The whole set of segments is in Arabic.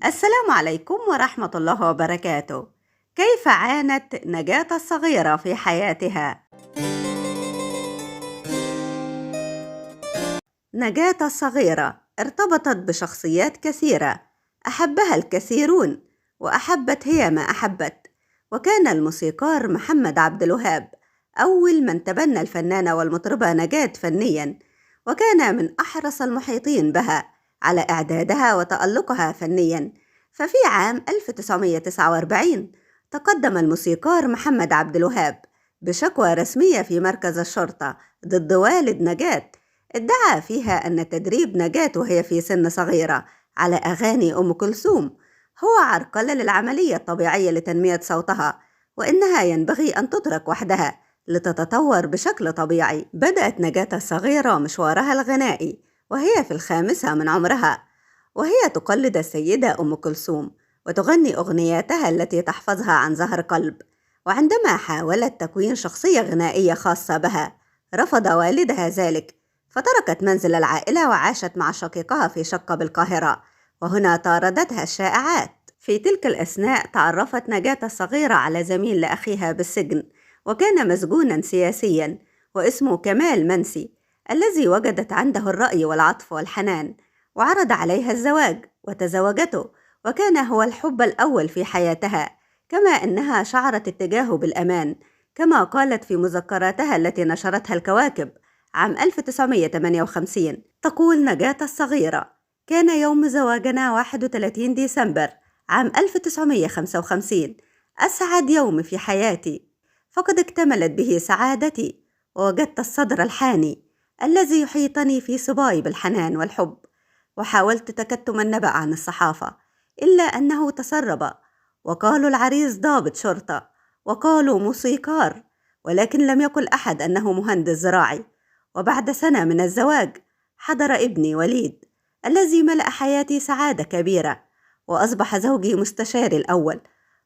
السلام عليكم ورحمة الله وبركاته. كيف عانت نجاة الصغيرة في حياتها؟ نجاة الصغيرة ارتبطت بشخصيات كثيرة، أحبها الكثيرون، وأحبت هي ما أحبت. وكان الموسيقار محمد عبد الوهاب أول من تبنى الفنانة والمطربة نجاة فنياً، وكان من أحرص المحيطين بها على إعدادها وتألقها فنياً. ففي عام 1949 تقدم الموسيقار محمد عبد الوهاب بشكوى رسمية في مركز الشرطة ضد والد نجاة، ادعى فيها أن تدريب نجاة وهي في سن صغيرة على أغاني أم كلثوم هو عرقلة للعملية الطبيعية لتنمية صوتها، وإنها ينبغي أن تترك وحدها لتتطور بشكل طبيعي. بدأت نجاة الصغيرة مشوارها الغنائي وهي في الخامسة من عمرها، وهي تقلد السيدة أم كلثوم وتغني أغنياتها التي تحفظها عن ظهر قلب. وعندما حاولت تكوين شخصية غنائية خاصة بها رفض والدها ذلك، فتركت منزل العائلة وعاشت مع شقيقها في شقة بالقاهرة، وهنا طاردتها الشائعات. في تلك الأثناء تعرفت نجاة الصغيرة على زميل لأخيها بالسجن، وكان مسجونا سياسيا واسمه كمال منسي، الذي وجدت عنده الرأي والعطف والحنان، وعرض عليها الزواج وتزوجته، وكان هو الحب الأول في حياتها، كما أنها شعرت اتجاهه بالأمان، كما قالت في مذكراتها التي نشرتها الكواكب عام 1958. تقول نجاة الصغيرة: كان يوم زواجنا 31 ديسمبر عام 1955 أسعد يوم في حياتي، فقد اكتملت به سعادتي، ووجدت الصدر الحاني الذي يحيطني في صباي بالحنان والحب. وحاولت تكتم النبأ عن الصحافة، إلا أنه تسرب، وقالوا العريس ضابط شرطة، وقالوا موسيقار، ولكن لم يقل أحد أنه مهندس زراعي. وبعد سنة من الزواج حضر ابني وليد الذي ملأ حياتي سعادة كبيرة، وأصبح زوجي مستشاري الأول.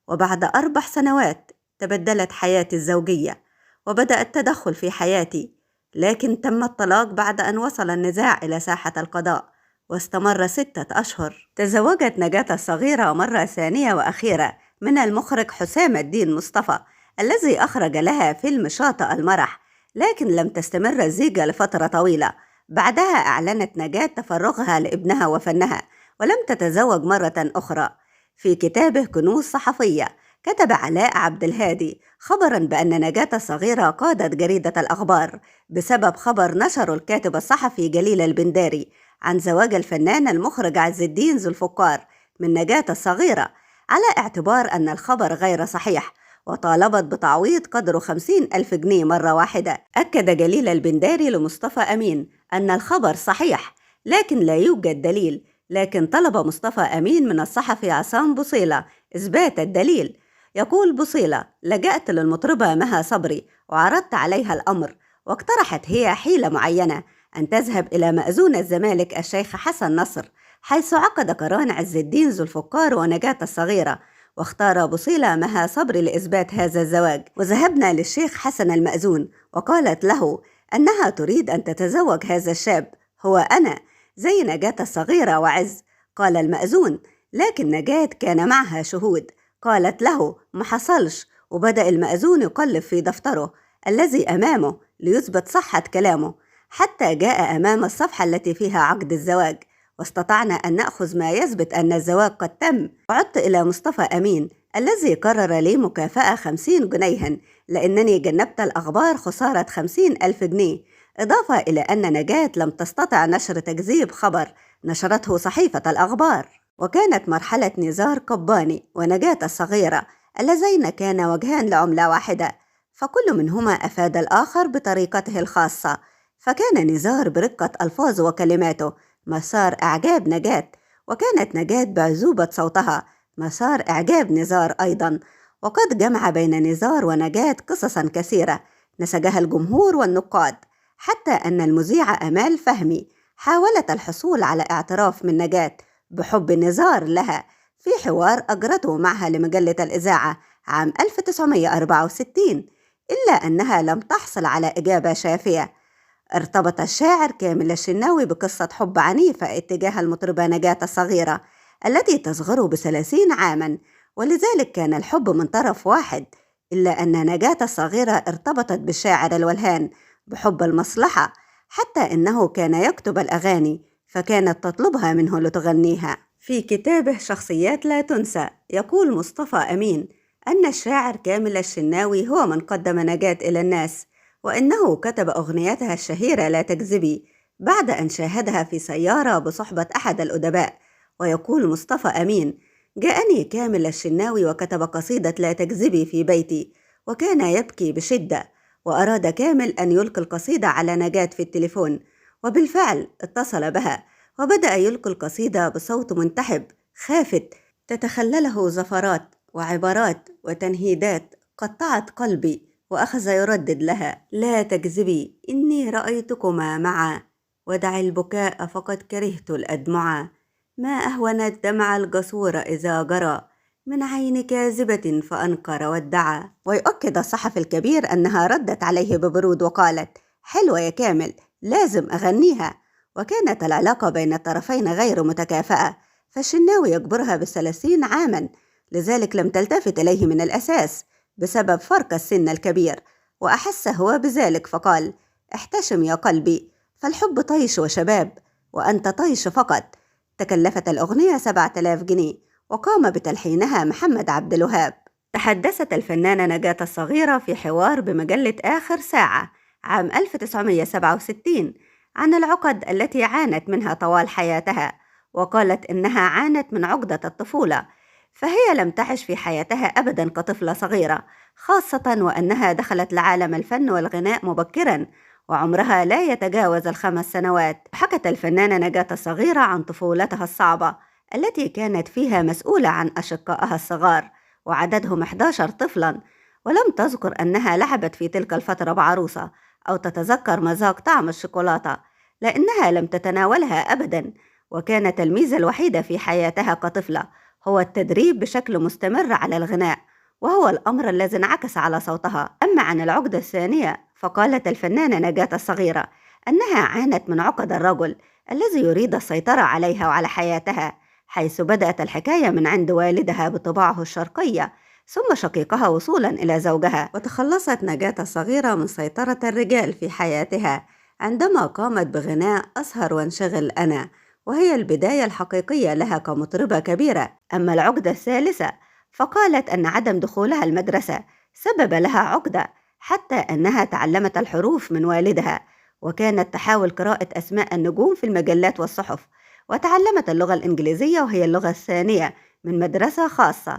وبعد 4 سنوات تبدلت حياتي الزوجية وبدأ التدخل في حياتي، لكن تم الطلاق بعد أن وصل النزاع إلى ساحة القضاء واستمر 6 أشهر. تزوجت نجاة الصغيرة مرة ثانية وأخيرة من المخرج حسام الدين مصطفى الذي أخرج لها فيلم شاطئ المرح، لكن لم تستمر الزيجة لفترة طويلة. بعدها أعلنت نجاة تفرغها لابنها وفنها، ولم تتزوج مرة أخرى. في كتابه كنوز صحفية كتب علاء عبد الهادي خبرا بأن نجاة الصغيرة قادت جريدة الأخبار بسبب خبر نشره الكاتب الصحفي جليل البنداري عن زواج الفنان المخرج عز الدين ذو الفقار من نجاة الصغيرة، على اعتبار أن الخبر غير صحيح، وطالبت بتعويض قدره 50,000 جنيه مرة واحدة. أكد جليل البنداري لمصطفى أمين أن الخبر صحيح لكن لا يوجد دليل، لكن طلب مصطفى أمين من الصحفي عصام بوصيلة إثبات الدليل. يقول بوصيلة: لجأت للمطربة مها صبري وعرضت عليها الأمر، واقترحت هي حيلة معينة، أن تذهب إلى مأذون الزمالك الشيخ حسن نصر، حيث عقد قران عز الدين ذو الفقار ونجاة الصغيرة، واختار بوصيلة مها صبري لإثبات هذا الزواج. وذهبنا للشيخ حسن المأذون وقالت له أنها تريد أن تتزوج هذا الشاب، هو أنا، زي نجاة الصغيرة وعز. قال المأذون: لكن نجاة كان معها شهود. قالت له: ما حصلش. وبدأ المأذون يقلب في دفتره الذي أمامه ليثبت صحة كلامه، حتى جاء أمام الصفحة التي فيها عقد الزواج، واستطعنا أن نأخذ ما يثبت أن الزواج قد تم. وعدت إلى مصطفى أمين الذي قرر لي مكافأة 50 جنيها لأنني جنبت الأخبار خسارة 50,000 جنيه، إضافة إلى أن نجاة لم تستطع نشر تكذيب خبر نشرته صحيفة الأخبار. وكانت مرحلة نزار قباني ونجاة الصغيرة اللذين كانا وجهان لعملة واحدة، فكل منهما أفاد الآخر بطريقته الخاصة. فكان نزار برقة ألفاظه وكلماته مسار إعجاب نجاة، وكانت نجاة بعذوبة صوتها مسار إعجاب نزار أيضا. وقد جمع بين نزار ونجاة قصصا كثيرة نسجها الجمهور والنقاد، حتى أن المذيعة أمال فهمي حاولت الحصول على اعتراف من نجاة بحب نزار لها في حوار أجرته معها لمجلة الإذاعة عام 1964، إلا أنها لم تحصل على إجابة شافية. ارتبط الشاعر كامل الشناوي بقصة حب عنيفة اتجاه المطربة نجاة الصغيرة التي تصغر ب30 عاماً، ولذلك كان الحب من طرف واحد، إلا أن نجاة الصغيرة ارتبطت بالشاعر الولهان بحب المصلحة، حتى إنه كان يكتب الأغاني فكانت تطلبها منه لتغنيها. في كتابه شخصيات لا تنسى يقول مصطفى أمين أن الشاعر كامل الشناوي هو من قدم نجاة إلى الناس، وإنه كتب أغنيتها الشهيرة لا تكذبي بعد أن شاهدها في سيارة بصحبة أحد الأدباء. ويقول مصطفى أمين: جاءني كامل الشناوي وكتب قصيدة لا تكذبي في بيتي، وكان يبكي بشدة، وأراد كامل أن يلقي القصيدة على نجاة في التليفون، وبالفعل اتصل بها وبدأ يلقي القصيدة بصوت منتحب خافت تتخلله زفرات وعبارات وتنهيدات قطعت قلبي، وأخذ يردد لها: لا تكذبي إني رأيتكما معا، ودع البكاء فقد كرهت الأدمعا، ما أهون الدمع الجسور إذا جرى من عين كاذبة فأنكر وادعى. ويؤكد الصحفي الكبير أنها ردت عليه ببرود وقالت: حلوة يا كامل، لازم أغنيها. وكانت العلاقة بين الطرفين غير متكافئة، فالشناوي يكبرها ب30 عاماً، لذلك لم تلتفت إليه من الأساس بسبب فرق السن الكبير، وأحس هو بذلك فقال: احتشم يا قلبي، فالحب طيش وشباب، وأنت طيش فقط. تكلفت الأغنية 7000 جنيه، وقام بتلحينها محمد عبد الوهاب. تحدثت الفنانة نجاة الصغيرة في حوار بمجلة آخر ساعة عام 1967 عن العقد التي عانت منها طوال حياتها، وقالت إنها عانت من عقدة الطفولة، فهي لم تعش في حياتها أبدا كطفلة صغيرة، خاصة وأنها دخلت لعالم الفن والغناء مبكرا وعمرها لا يتجاوز ال5 سنوات. حكت الفنانة نجاة الصغيرة عن طفولتها الصعبة التي كانت فيها مسؤولة عن أشقائها الصغار وعددهم 11 طفلا، ولم تذكر أنها لعبت في تلك الفترة بعروسة أو تتذكر مذاق طعم الشوكولاتة، لأنها لم تتناولها أبدا، وكانت الميزة الوحيدة في حياتها كطفلة هو التدريب بشكل مستمر على الغناء، وهو الأمر الذي انعكس على صوتها. أما عن العقدة الثانية فقالت الفنانة نجاة الصغيرة أنها عانت من عقد الرجل الذي يريد السيطرة عليها وعلى حياتها، حيث بدأت الحكاية من عند والدها بطباعه الشرقية، ثم شقيقها وصولا إلى زوجها. وتخلصت نجاة الصغيرة من سيطرة الرجال في حياتها عندما قامت بغناء أسهر وانشغل أنا، وهي البداية الحقيقية لها كمطربة كبيرة. أما العقدة الثالثة فقالت أن عدم دخولها المدرسة سبب لها عقدة، حتى أنها تعلمت الحروف من والدها، وكانت تحاول قراءة أسماء النجوم في المجلات والصحف، وتعلمت اللغة الإنجليزية وهي اللغة الثانية من مدرسة خاصة.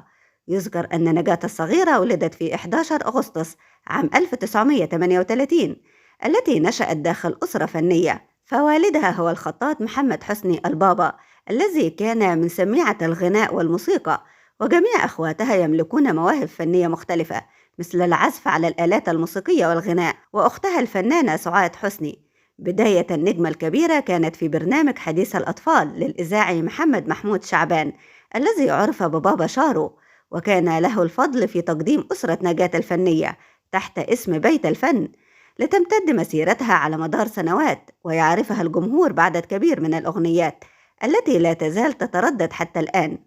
يذكر أن نجاة الصغيرة ولدت في 11 أغسطس عام 1938 التي نشأت داخل أسرة فنية، فوالدها هو الخطاط محمد حسني البابا الذي كان من سميعة الغناء والموسيقى، وجميع أخواتها يملكون مواهب فنية مختلفة مثل العزف على الآلات الموسيقية والغناء، وأختها الفنانة سعاد حسني. بداية النجمة الكبيرة كانت في برنامج حديث الأطفال للإذاعي محمد محمود شعبان الذي عرف ببابا شارو، وكان له الفضل في تقديم أسرة نجاة الفنية تحت اسم بيت الفن، لتمتد مسيرتها على مدار سنوات، ويعرفها الجمهور بعدد كبير من الأغنيات التي لا تزال تتردد حتى الآن.